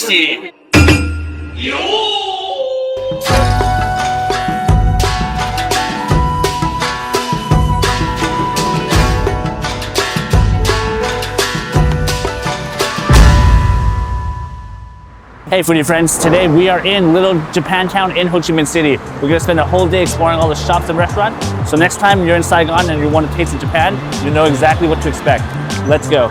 spicy. Hey foodie friends, today we are in Little Japantown in Ho Chi Minh City. We're gonna spend a whole day exploring all the shops and restaurants. So next time you're in Saigon and you want to taste in Japan, you know exactly what to expect. Let's go.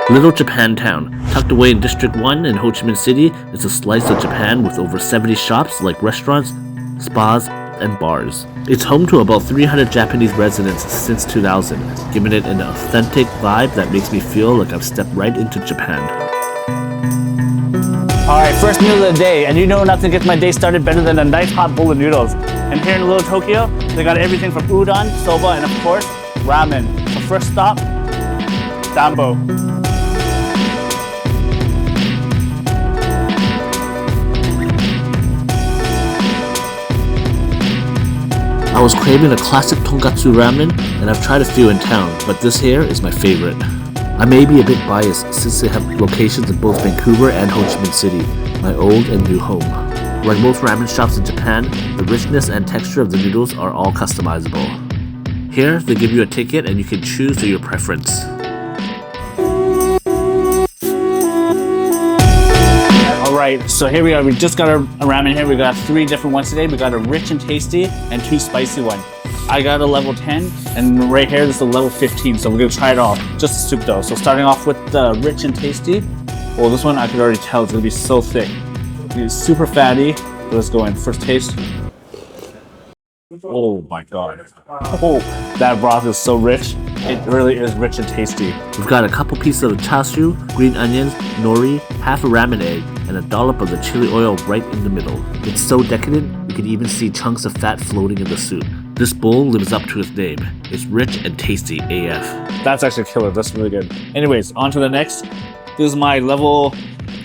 Little Japantown, tucked away in District 1 in Ho Chi Minh City, is a slice of Japan with over 70 shops like restaurants, spas, and bars. It's home to about 300 Japanese residents since 2000, giving it an authentic vibe that makes me feel like I've stepped right into Japan. Alright, first meal of the day, and you know nothing gets my day started better than a nice hot bowl of noodles. And here in Little Tokyo, they got everything from udon, soba, and of course, ramen. So first stop, Danbo. I was craving a classic tonkatsu ramen, and I've tried a few in town, but this here is my favorite. I may be a bit biased since they have locations in both Vancouver and Ho Chi Minh City, my old and new home. Like most ramen shops in Japan, the richness and texture of the noodles are all customizable. Here, they give you a ticket and you can choose to your preference. Alright, so here we are. We just got a ramen here. We got 3 different ones today. We got a rich and tasty and 2 spicy one. I got a level 10, and right here this is a level 15, so we're gonna try it all. Just the soup though. So starting off with the rich and tasty. Well, this one I could already tell it's gonna be so thick. It's super fatty. Let's go in. First taste. Oh my god. Oh, that broth is so rich. It really is rich and tasty. We've got a couple pieces of chashu, green onions, nori, half a ramen egg, and a dollop of the chili oil right in the middle. It's so decadent, you can even see chunks of fat floating in the soup. This bowl lives up to its name. It's rich and tasty AF. That's actually killer. That's really good. Anyways, on to the next. This is my level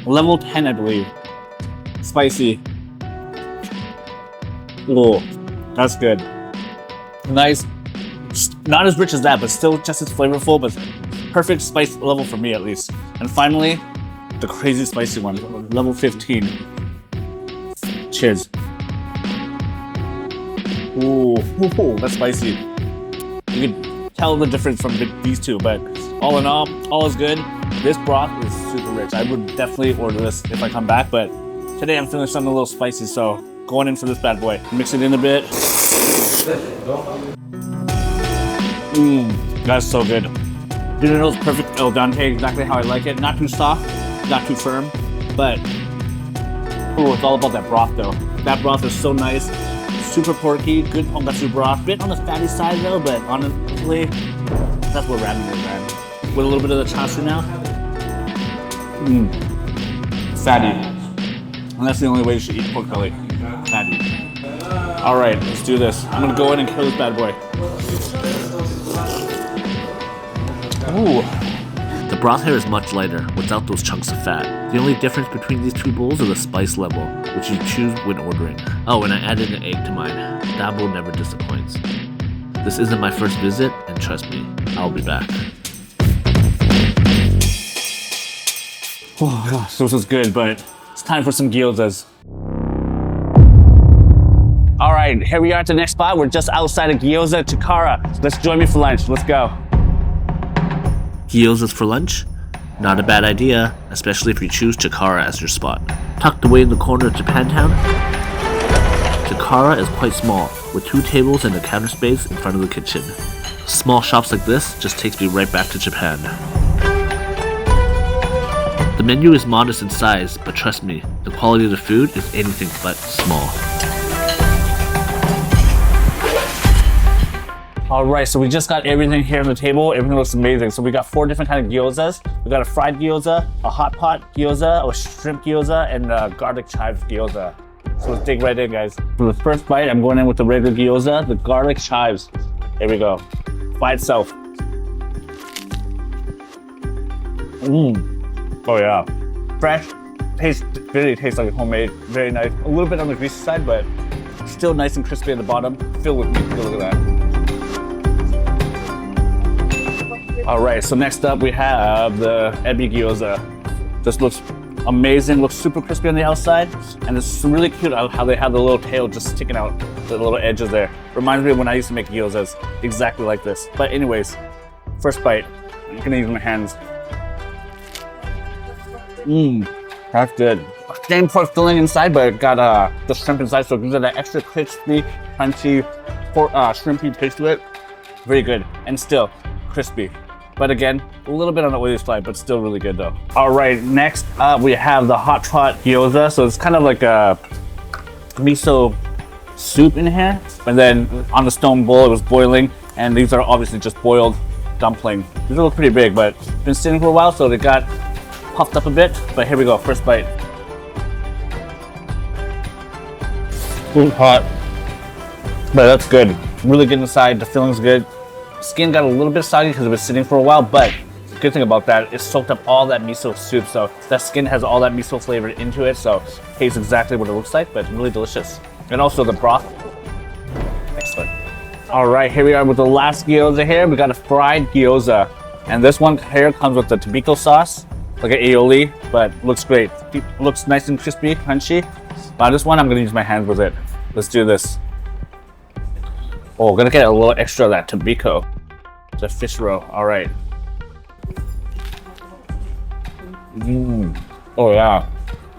10, I believe. Spicy. Oh, that's good. Nice. Not as rich as that, but still just as flavorful, but perfect spice level for me at least. And finally, the crazy spicy one, level 15. Cheers. Ooh, that's spicy. You can tell the difference from these two, but all in all is good. This broth is super rich. I would definitely order this if I come back, but today I'm feeling something a little spicy, so going in for this bad boy. Mix it in a bit. That's so good. The noodles perfect al dente, exactly how I like it. Not too soft, not too firm, but it's all about that broth though. That broth is so nice. Super porky, good tonkatsu broth. Bit on the fatty side though, but honestly, that's what ramen is, man. With a little bit of the chashu now. Fatty. And that's the only way you should eat pork belly. Fatty. Alright, let's do this. I'm gonna go in and kill this bad boy. Ooh. The broth here is much lighter, without those chunks of fat. The only difference between these 2 bowls is the spice level, which you choose when ordering. Oh, and I added an egg to mine. Danbo never disappoints. This isn't my first visit, and trust me, I'll be back. Oh gosh, this is good, but it's time for some gyozas. Alright, here we are at the next spot. We're just outside of gyoza, Chikara. Let's join me for lunch. Let's go. Gyozas for lunch? Not a bad idea, especially if you choose Chikara as your spot. Tucked away in the corner of Japantown, Chikara is quite small, with 2 tables and a counter space in front of the kitchen. Small shops like this just takes me right back to Japan. The menu is modest in size, but trust me, the quality of the food is anything but small. Alright, so we just got everything here on the table. Everything looks amazing. So we got 4 different kinds of gyozas. We got a fried gyoza, a hot pot gyoza, a shrimp gyoza, and a garlic chives gyoza. So let's dig right in, guys. For the first bite, I'm going in with the regular gyoza, the garlic chives. Here we go. By itself. Oh yeah. Fresh. Really tastes like homemade. Very nice. A little bit on the greasy side, but still nice and crispy at the bottom. Filled with meat. Look at that. All right, so next up we have the ebi gyoza. Just looks amazing, looks super crispy on the outside, and it's really cute how they have the little tail just sticking out, the little edges there. Reminds me of when I used to make gyozas, exactly like this. But anyways, first bite, I'm gonna use my hands. That's good. Same pork filling inside, but it got the shrimp inside, so it gives it that extra crispy, crunchy, shrimpy taste to it. Very good, and still crispy. But again, a little bit on the oily side, but still really good though. All right, next up we have the hot pot gyoza. So it's kind of like a miso soup in here. And then on the stone bowl, it was boiling. And these are obviously just boiled dumplings. These look pretty big, but been sitting for a while, so they got puffed up a bit. But here we go, first bite. Ooh, hot. But that's good. Really good inside, the filling's good. Skin got a little bit soggy because it was sitting for a while, but the good thing about that, it soaked up all that miso soup, so that skin has all that miso flavor into it, so it tastes exactly what it looks like, but really delicious. And also the broth, excellent. All right, here we are with the last gyoza here. We got a fried gyoza, and this one here comes with the tobiko sauce, like an aioli, but looks great. It looks nice and crispy, crunchy. But this one, I'm gonna use my hands with it. Let's do this. Oh, gonna get a little extra of that tobiko. The fish roe, all right. Oh yeah,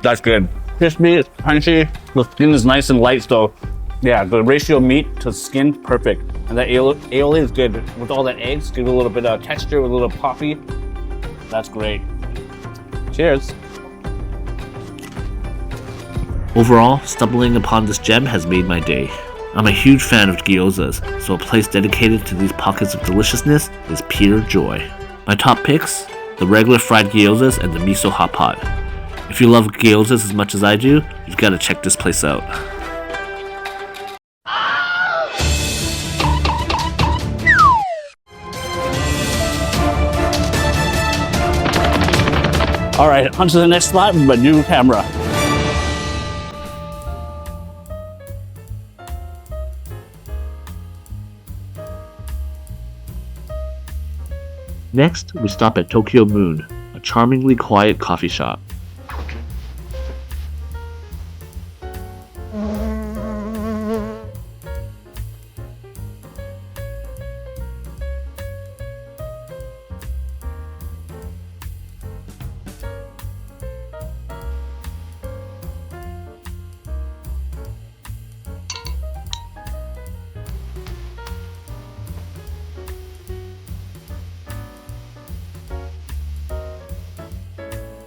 that's good. Crispy, it's crunchy. The skin is nice and light, so yeah, the ratio of meat to skin, perfect. And that aioli is good with all the eggs. Give it a little bit of texture with a little coffee. That's great. Cheers. Overall, stumbling upon this gem has made my day. I'm a huge fan of gyozas, so a place dedicated to these pockets of deliciousness is pure joy. My top picks? The regular fried gyozas and the miso hot pot. If you love gyozas as much as I do, you've got to check this place out. All right, on to the next spot with my new camera. Next, we stop at Tokyo Moon, a charmingly quiet coffee shop.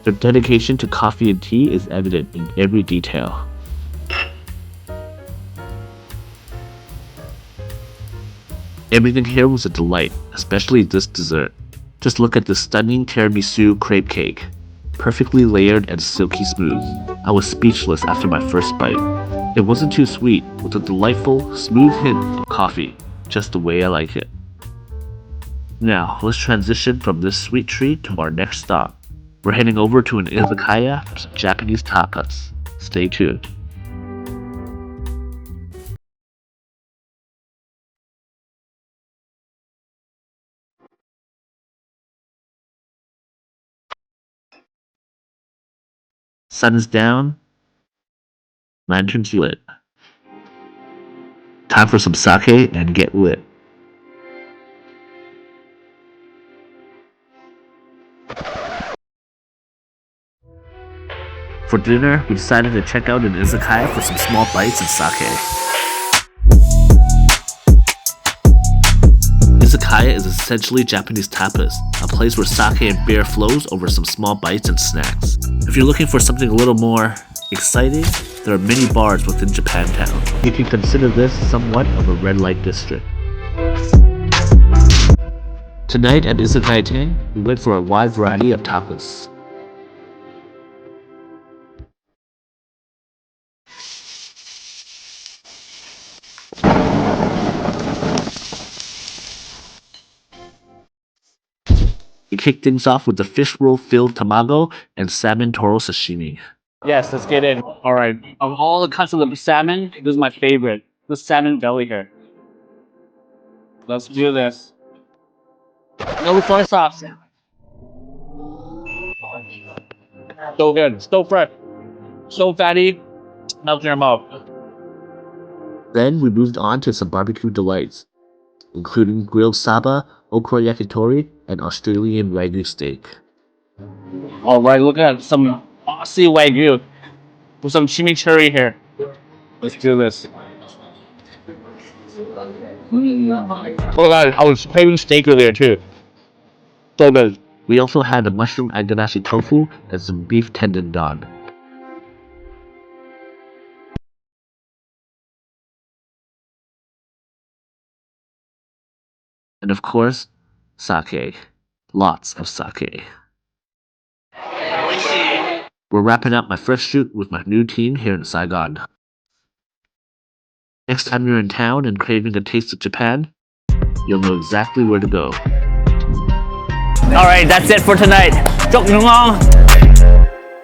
Their dedication to coffee and tea is evident in every detail. Everything here was a delight, especially this dessert. Just look at this stunning tiramisu crepe cake. Perfectly layered and silky smooth. I was speechless after my first bite. It wasn't too sweet, with a delightful, smooth hint of coffee, just the way I like it. Now, let's transition from this sweet treat to our next stop. We're heading over to an izakaya for some Japanese tapas. Stay tuned. Sun is down, lanterns lit. Time for some sake and get lit. For dinner, we decided to check out an izakaya for some small bites and sake. Izakaya is essentially Japanese tapas, a place where sake and beer flows over some small bites and snacks. If you're looking for something a little more exciting, there are many bars within Japantown. You can consider this somewhat of a red light district. Tonight at Izakaya Ten, we went for a wide variety of tapas. We kicked things off with the fish roll filled tamago and salmon toro sashimi. Yes, let's get in. All right, of all the cuts of the salmon, this is my favorite. The salmon belly here. Let's do this. No soy sauce. So good, so fresh, so fatty, melts in your mouth. Then we moved on to some barbecue delights, including grilled saba, okra yakitori, and Australian Wagyu steak. All right, look at some Aussie Wagyu with some chimichurri here. Let's do this. Oh god, I was craving steak earlier too. So good. We also had a mushroom aganashi tofu and some beef tendon don. And of course, sake. Lots of sake. We're wrapping up my first shoot with my new team here in Saigon. Next time you're in town and craving a taste of Japan, you'll know exactly where to go. All right, that's it for tonight. Chúc mừng ngon.